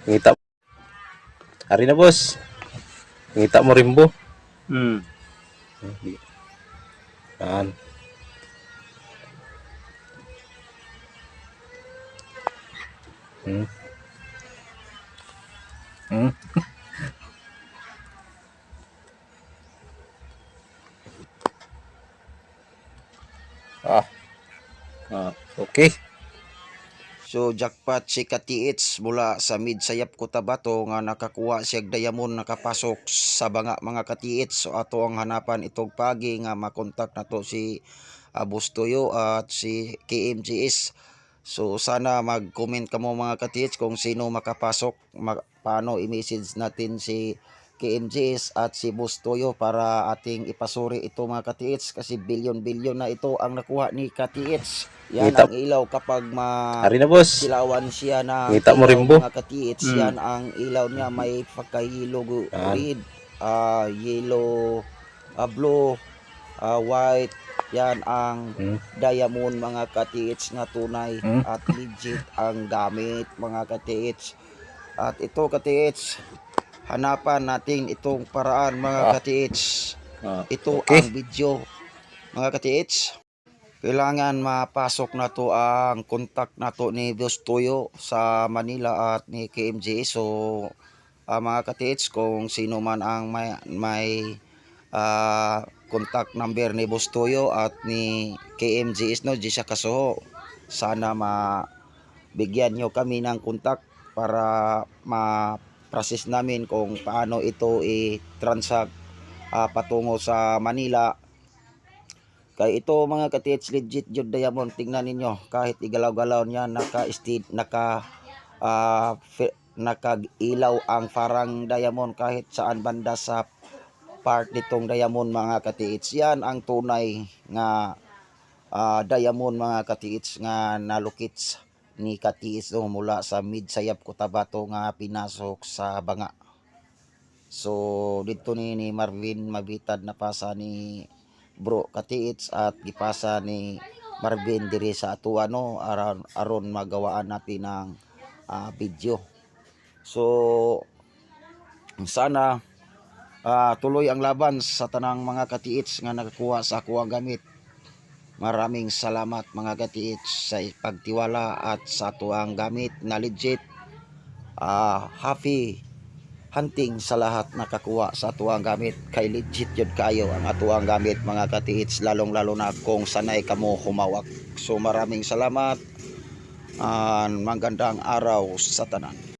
Ngita. Hari na boss. Ngita mo rimbo. Yan. Hmm. Hmm. Okay. So jackpot si Katiits mula sa Midsayap Cotabato nga nakakuha siya diamond nakapasok sa mga Katiits. So ato ang hanapan itong pagi nga makontak na to si Bustoyo at si KMGS. So sana mag-comment kamo mga Katiits kung sino makapasok, paano i-message natin si KMGS at si Bustoyo para ating ipasuri ito mga Katiits, kasi bilyon-bilyon na ito ang nakuha ni Katiits. Yan Ngita. ang ilaw kapag Hari na boss. silawan siya ng Ngita mo ilaw rimbo. mga Katiits. Yan ang ilaw niya, may pagka-yellow red, yellow, blue, white. Yan ang diamond mga Katiits nga tunay at legit ang gamit mga Katiits. At ito Katiits, hanapan natin itong paraan mga Katiits. Ito okay. ang video mga Katiits. Kailangan mapasok na to ang contact na to ni Bustoyo sa Manila at ni KMJ. So mga Katiits, kung sino man ang may contact number ni Bustoyo at ni KMJ no, di siya kasuho, sana mabigyan nyo kami ng contact para ma-process namin kung paano ito i-transact patungo sa Manila. Kay ito mga Katiits, legit jud diamond. Tingnan ninyo, kahit igalaw-galaw niya, naka-ilaw ang parang diamond kahit saan banda sa part nitong diamond mga Katiits. Yan ang tunay nga diamond mga Katiits nga nalukits ni Katiits mula sa Midsayap Cotabato nga pinasok sa banga. So dito ni Marvin mabitad na pasa ni Bro Katiits at gipasa ni Marvin diri sa ato aron magawaan natin ng video. So sana tuloy ang laban sa tanang mga Katiits nga nakakuha sa kuwang gamit. Maraming salamat mga Katiits sa pagtiwala at sa tuang gamit na legit. Happy hunting sa lahat nakakuha sa atuang gamit, kay legit yun kayo ang atuang gamit mga Katiits, lalong lalo na kung sanay kamo humawak. So maraming salamat, magandang araw sa tanan.